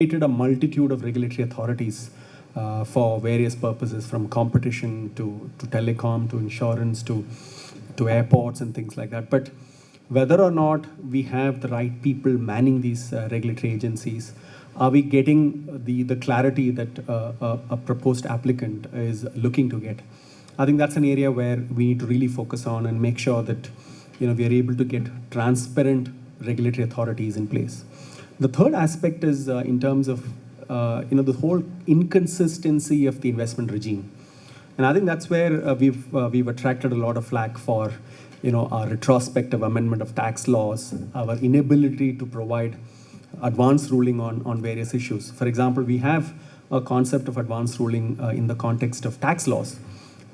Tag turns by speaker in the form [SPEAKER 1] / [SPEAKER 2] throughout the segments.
[SPEAKER 1] created a multitude of regulatory authorities for various purposes, from competition to telecom to insurance to airports and things like that. But whether or not we have the right people manning these regulatory agencies, are we getting the clarity that a proposed applicant is looking to get? I think that's an area where we need to really focus on and make sure that we are able to get transparent regulatory authorities in place. The third aspect is in terms of the whole inconsistency of the investment regime, and I think that's where we've attracted a lot of flack for our retrospective amendment of tax laws, our inability to provide advance ruling on various issues. For example, we have a concept of advance ruling in the context of tax laws,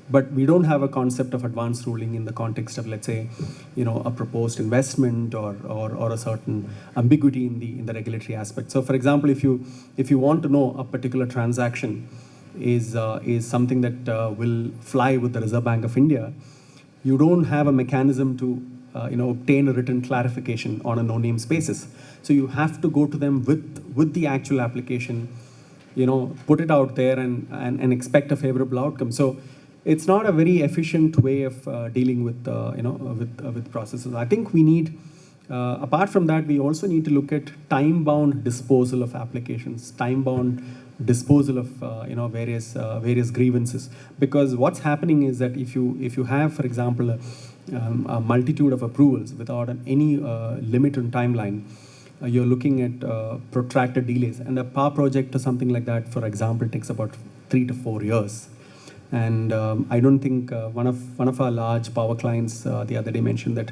[SPEAKER 1] but we don't have a concept of advance ruling in the context of, let's say, a proposed investment or a certain ambiguity in the regulatory aspect. So, for example, if you want to know a particular transaction is something that will fly with the Reserve Bank of India, you don't have a mechanism to obtain a written clarification on a no-name basis. So you have to go to them with the actual application, put it out there and expect a favorable outcome. So it's not a very efficient way of dealing with with processes. I think we need, apart from that, we also need to look at time-bound disposal of applications, time-bound disposal of various grievances. Because what's happening is that if you have, for example, a multitude of approvals without any limit on timeline, you're looking at protracted delays. And a power project or something like that, for example, takes about 3 to 4 years. And I don't think one of our large power clients the other day mentioned that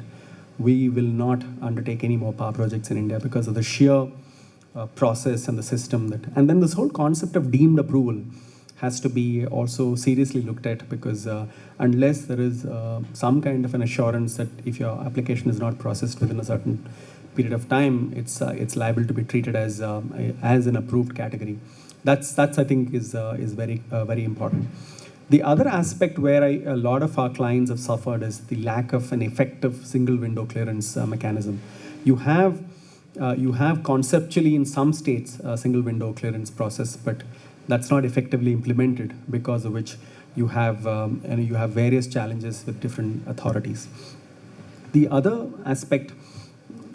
[SPEAKER 1] we will not undertake any more power projects in India because of the sheer process and the system that. And then this whole concept of deemed approval has to be also seriously looked at, because unless there is some kind of an assurance that if your application is not processed within a certain period of time, it's liable to be treated as an approved category. That's I think is very important. The other aspect where a lot of our clients have suffered is the lack of an effective single window clearance mechanism. You have conceptually in some states a single window clearance process, but that's not effectively implemented, because of which you have various challenges with different authorities. The other aspect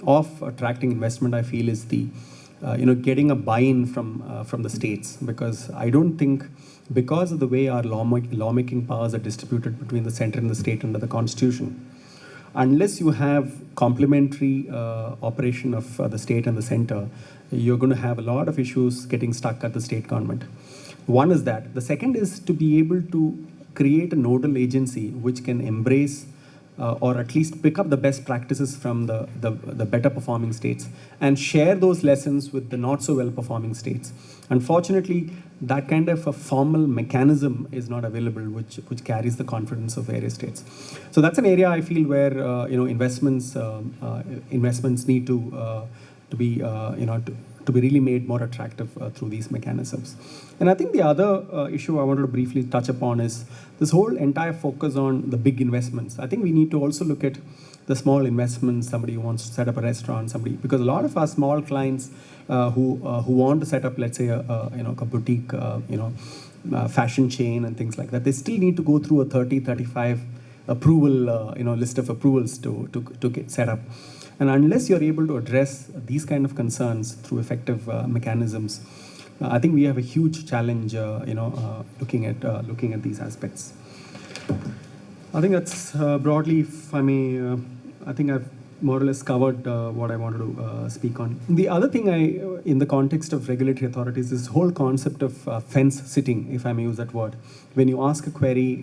[SPEAKER 1] of attracting investment, I feel, is the getting a buy-in from the states, because I don't think, because of the way our lawmaking powers are distributed between the center and the state under the Constitution, unless you have complementary operation of the state and the center, you're going to have a lot of issues getting stuck at the state government. One is that. The second is to be able to create a nodal agency which can embrace or at least pick up the best practices from the better performing states and share those lessons with the not so well performing states. Unfortunately, that kind of a formal mechanism is not available, which carries the confidence of various states. So that's an area I feel where investments need to be really made more attractive through these mechanisms. And I think the other issue I wanted to briefly touch upon is this whole entire focus on the big investments. I think we need to also look at the small investments, somebody who wants to set up a restaurant, because a lot of our small clients who want to set up, let's say, a boutique, fashion chain and things like that, they still need to go through a 35 approval, list of approvals to get set up. And unless you're able to address these kind of concerns through effective mechanisms, I think we have a huge challenge, looking at these aspects. I think that's broadly, if I may, I think I've more or less covered what I wanted to speak on. The other thing in the context of regulatory authorities, is this whole concept of fence sitting, if I may use that word. When you ask a query,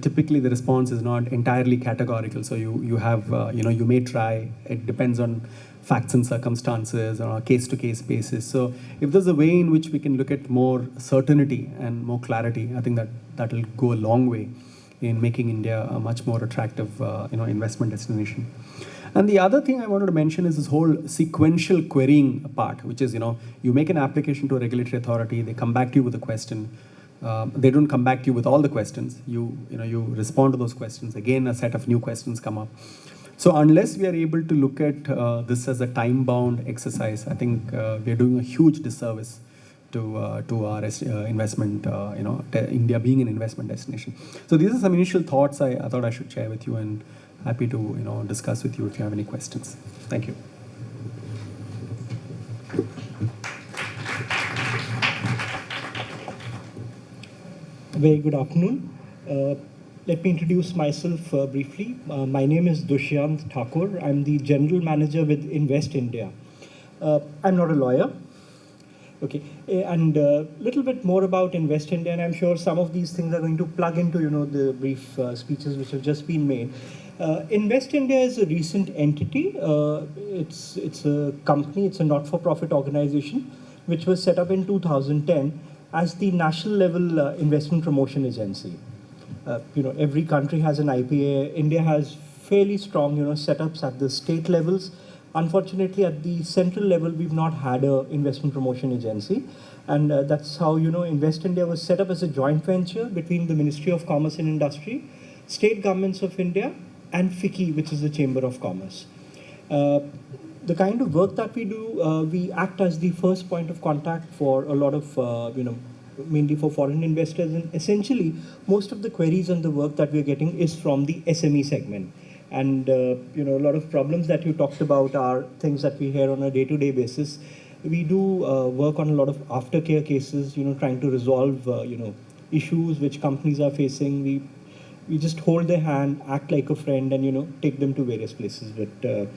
[SPEAKER 1] typically the response is not entirely categorical. So you have, you may try, it depends on facts and circumstances on a case-to-case basis. So if there's a way in which we can look at more certainty and more clarity, I think that will go a long way in making India a much more attractive investment destination. And the other thing I wanted to mention is this whole sequential querying part, which is, you make an application to a regulatory authority, they come back to you with a question. They don't come back to you with all the questions. You respond to those questions. Again, a set of new questions come up. So unless we are able to look at this as a time-bound exercise, I think we are doing a huge disservice to our investment, India being an investment destination. So these are some initial thoughts I thought I should share with you, and happy to discuss with you if you have any questions. Thank you.
[SPEAKER 2] Very good afternoon. Let me introduce myself briefly. My name is Dushyant Thakur. I'm the General Manager with Invest India. I'm not a lawyer. Okay, and a little bit more about Invest India, and I'm sure some of these things are going to plug into the brief speeches which have just been made. Invest India is a recent entity. It's a company. It's a not-for-profit organization which was set up in 2010 as the national level investment promotion agency. Every country has an IPA. India has fairly strong setups at the state levels. Unfortunately, at the central level, we've not had an investment promotion agency. And that's how, Invest India was set up as a joint venture between the Ministry of Commerce and Industry, state governments of India, and FICCI, which is the Chamber of Commerce. The kind of work that we do, we act as the first point of contact for a lot of, mainly for foreign investors. And essentially, most of the queries and the work that we're getting is from the SME segment. And a lot of problems that you talked about are things that we hear on a day-to-day basis. We do work on a lot of aftercare cases, trying to resolve, issues which companies are facing. We just hold their hand, act like a friend, and take them to various places. But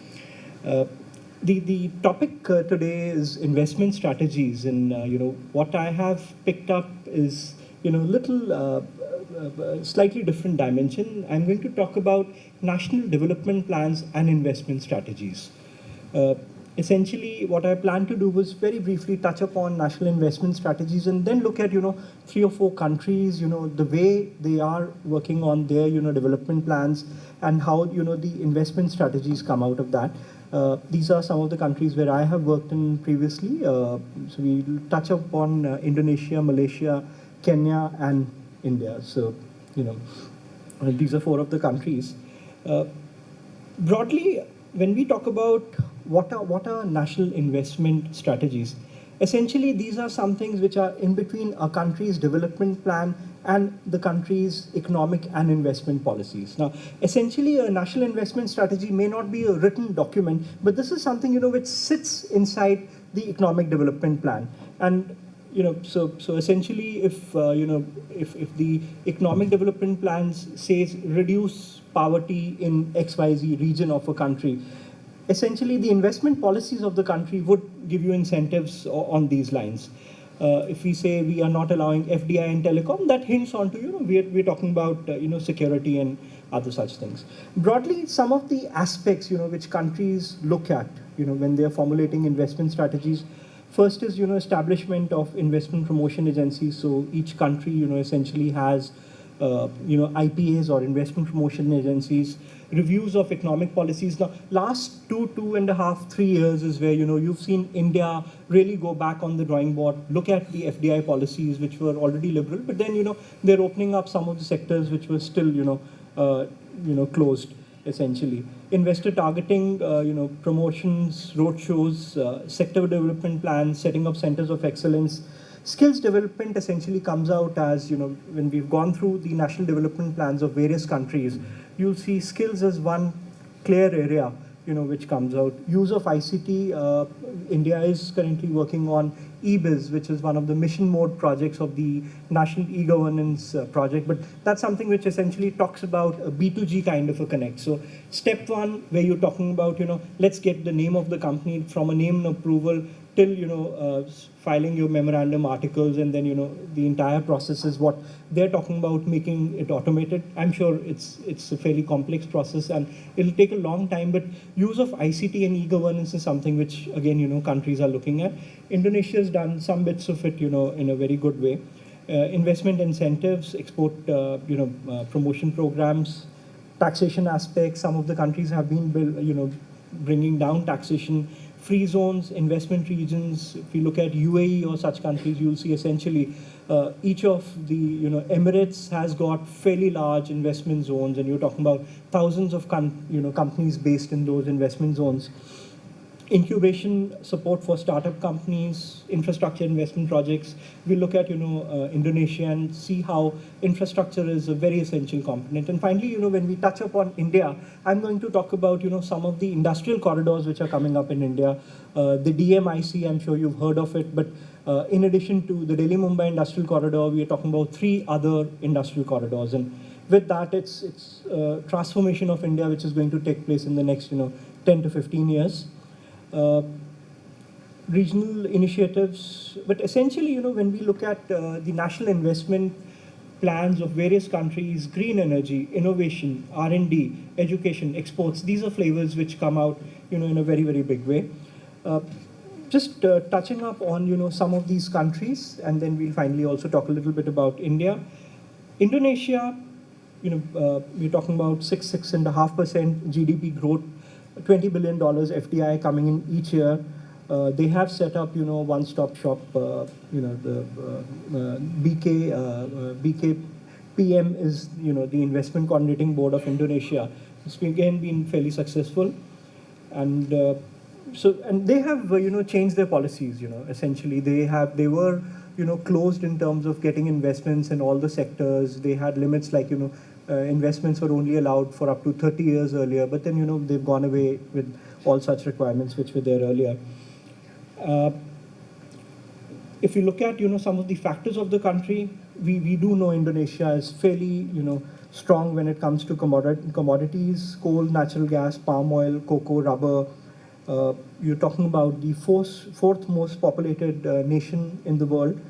[SPEAKER 2] the topic today is investment strategies, and what I have picked up is little. Slightly different dimension. I'm going to talk about national development plans and investment strategies. Essentially, what I plan to do was very briefly touch upon national investment strategies and then look at 3 or 4 countries, the way they are working on their development plans and how the investment strategies come out of that. These are some of the countries where I have worked in previously. So we'll touch upon Indonesia, Malaysia, Kenya, and India. So, these are 4 of the countries. Broadly, when we talk about what are national investment strategies, essentially these are some things which are in between a country's development plan and the country's economic and investment policies. Now, essentially a national investment strategy may not be a written document, but this is something which sits inside the economic development plan. And so essentially, if the economic development plans says reduce poverty in XYZ region of a country, essentially the investment policies of the country would give you incentives on these lines. If we say we are not allowing FDI in telecom, that hints on to we're talking about security and other such things. Broadly, some of the aspects which countries look at when they are formulating investment strategies. First is, establishment of investment promotion agencies. So each country, essentially has, IPAs or investment promotion agencies, reviews of economic policies. Now, last 2.5, 3 years is where, you've seen India really go back on the drawing board, look at the FDI policies, which were already liberal, but then, they're opening up some of the sectors which were still, closed. Essentially, investor targeting, promotions, roadshows, sector development plans, setting up centers of excellence. Skills development essentially comes out as, when we've gone through the national development plans of various countries, you'll see skills as one clear area, which comes out. Use of ICT, India is currently working on eBiz, which is one of the mission mode projects of the National E-Governance project. But that's something which essentially talks about a B2G kind of a connect. So step 1, where you're talking about, let's get the name of the company from a name approval till, filing your memorandum articles, and then, the entire process is what they're talking about, making it automated. I'm sure it's a fairly complex process and it'll take a long time, but use of ICT and e-governance is something which, again, countries are looking at. Indonesia has done some bits of it, in a very good way. Investment incentives, export, promotion programs, taxation aspects. Some of the countries have been, bringing down taxation free zones, investment regions. If you look at UAE or such countries, you'll see essentially each of the Emirates has got fairly large investment zones, and you're talking about thousands of companies based in those investment zones. Incubation support for startup companies, infrastructure investment projects. We look at Indonesia and see how infrastructure is a very essential component. And finally, when we touch upon India, I'm going to talk about some of the industrial corridors which are coming up in India. The DMIC, I'm sure you've heard of it, but in addition to the Delhi-Mumbai Industrial Corridor, we are talking about 3 other industrial corridors. And with that, it's transformation of India, which is going to take place in the next 10 to 15 years. Regional initiatives, but essentially, when we look at the national investment plans of various countries, green energy, innovation, R&D, education, exports, these are flavors which come out, in a very, very big way. Just touching up on, some of these countries, and then we'll finally also talk a little bit about India. Indonesia, we're talking about 6.5% GDP growth, $20 billion FDI coming in each year. They have set up, one-stop shop, the BKPM is, the Investment Coordinating Board of Indonesia. It's again been fairly successful. And and they have, changed their policies, essentially. They were, closed in terms of getting investments in all the sectors. They had limits like, investments were only allowed for up to 30 years earlier, but then, they've gone away with all such requirements which were there earlier. If you look at, some of the factors of the country, we do know Indonesia is fairly, strong when it comes to commodities, coal, natural gas, palm oil, cocoa, rubber. You're talking about the fourth most populated nation in the world.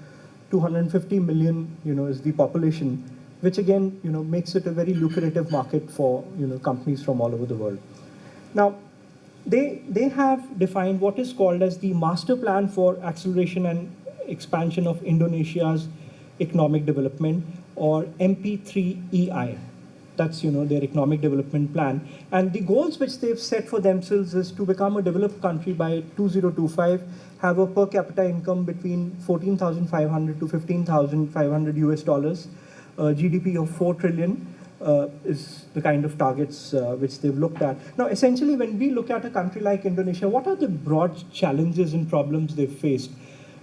[SPEAKER 2] 250 million, is the population, which again, makes it a very lucrative market for, companies from all over the world. Now, they have defined what is called as the Master Plan for Acceleration and Expansion of Indonesia's Economic Development, or MP3EI. That's, their economic development plan. And the goals which they've set for themselves is to become a developed country by 2025, have a per capita income between 14,500 to 15,500 US dollars, GDP of 4 trillion is the kind of targets which they've looked at. Now, essentially, when we look at a country like Indonesia, what are the broad challenges and problems they've faced?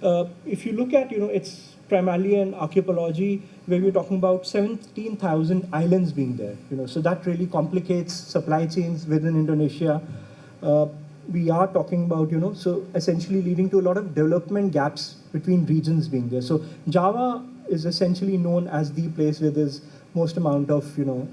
[SPEAKER 2] If you look at, it's primarily an archipelago where we're talking about 17,000 islands being there. So that really complicates supply chains within Indonesia. We are talking about, so essentially leading to a lot of development gaps between regions being there. So Java is essentially known as the place where there's most amount of,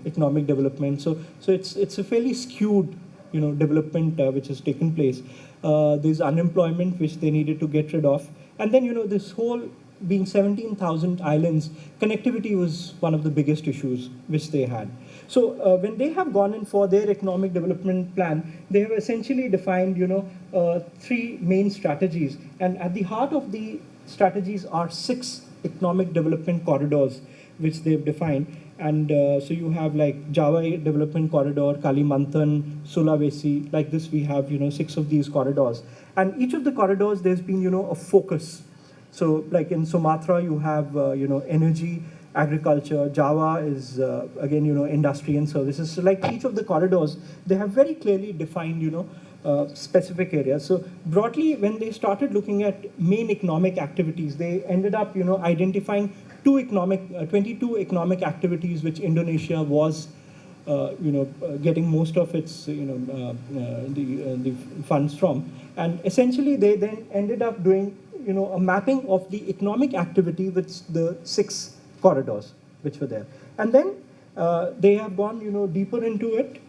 [SPEAKER 2] economic development. So it's a fairly skewed, development which has taken place. There's unemployment which they needed to get rid of. And then, this whole being 17,000 islands, connectivity was one of the biggest issues which they had. So when they have gone in for their economic development plan, they have essentially defined, 3 main strategies. And at the heart of the strategies are 6 economic development corridors which they've defined. And so you have like Java Development Corridor, Kalimantan, Sulawesi, like this we have, 6 of these corridors. And each of the corridors, there's been, a focus. So like in Sumatra, you have, energy, agriculture. Java is, again, industry and services. So like each of the corridors, they have very clearly defined, specific areas. So broadly, when they started looking at main economic activities, they ended up, identifying 22 economic activities which Indonesia was, getting most of its, the funds from. And essentially, they then ended up doing, a mapping of the economic activity with the 6 corridors which were there. And then they have gone, deeper into it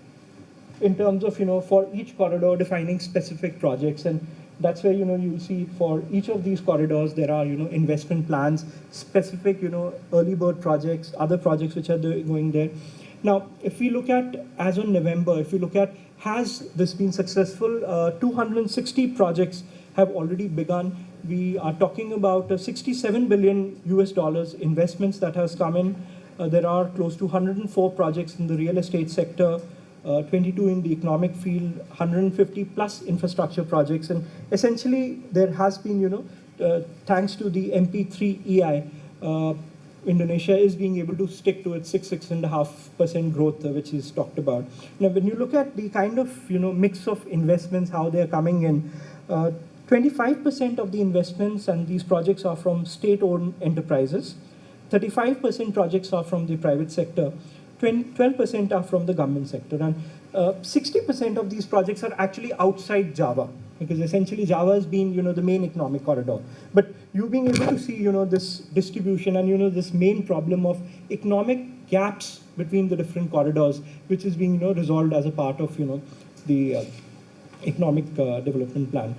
[SPEAKER 2] in terms of, for each corridor defining specific projects. And that's where, you'll see for each of these corridors, there are, investment plans, specific, early bird projects, other projects which are going there. Now, if we look at, as on November, if we look at, has this been successful? 260 projects have already begun. We are talking about 67 billion US dollars investments that has come in. There are close to 104 projects in the real estate sector. 22 in the economic field, 150 plus infrastructure projects, and essentially there has been, thanks to the MP3 EI, Indonesia is being able to stick to its 6.5% growth, which is talked about. Now, when you look at the kind of mix of investments, how they are coming in, 25% of the investments and these projects are from state-owned enterprises, 35% projects are from the private sector, 12% are from the government sector, and 60% of these projects are actually outside Java, because essentially Java has been, the main economic corridor. But you being able to see, this distribution and, this main problem of economic gaps between the different corridors, which is being, resolved as a part of, the economic development plan.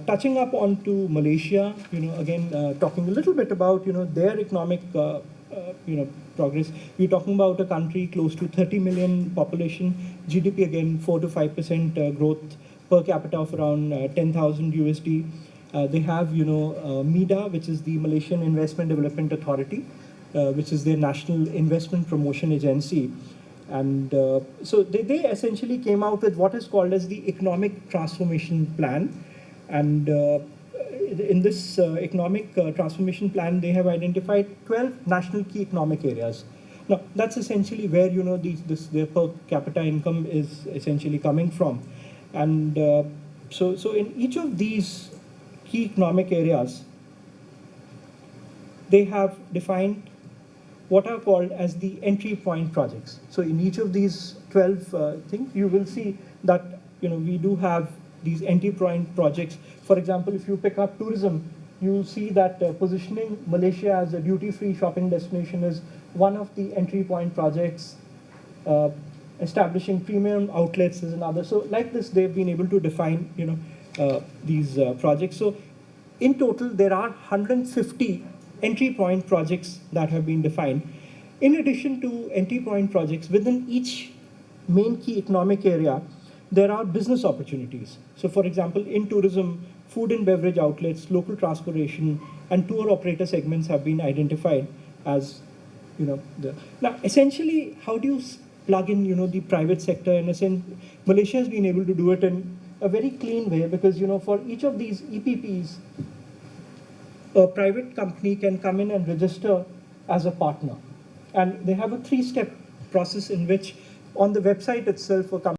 [SPEAKER 2] Touching up onto Malaysia, again, talking a little bit about, their economic, progress. We're talking about a country close to 30 million population, GDP again 4 to 5% growth, per capita of around 10,000 USD. They have, MIDA, which is the Malaysian Investment Development Authority, which is their national investment promotion agency. And so they essentially came out with what is called as the Economic Transformation Plan. And in this economic transformation plan, they have identified 12 national key economic areas. Now, that's essentially where, their per capita income is essentially coming from. And so in each of these key economic areas, they have defined what are called as the entry point projects. So in each of these 12 things, you will see that, we do have these entry point projects. For example, if you pick up tourism, you see that positioning Malaysia as a duty-free shopping destination is one of the entry point projects. Establishing premium outlets is another. So like this, they've been able to define, these projects. So in total, there are 150 entry point projects that have been defined. In addition to entry point projects, within each main key economic area, there are business opportunities. So for example, in tourism, food and beverage outlets, local transportation, and tour operator segments have been identified as, now essentially, how do you plug in, the private sector? In a sense, Malaysia has been able to do it in a very clean way because, for each of these EPPs, a private company can come in and register as a partner. And they have a 3-step process in which on the website itself, a company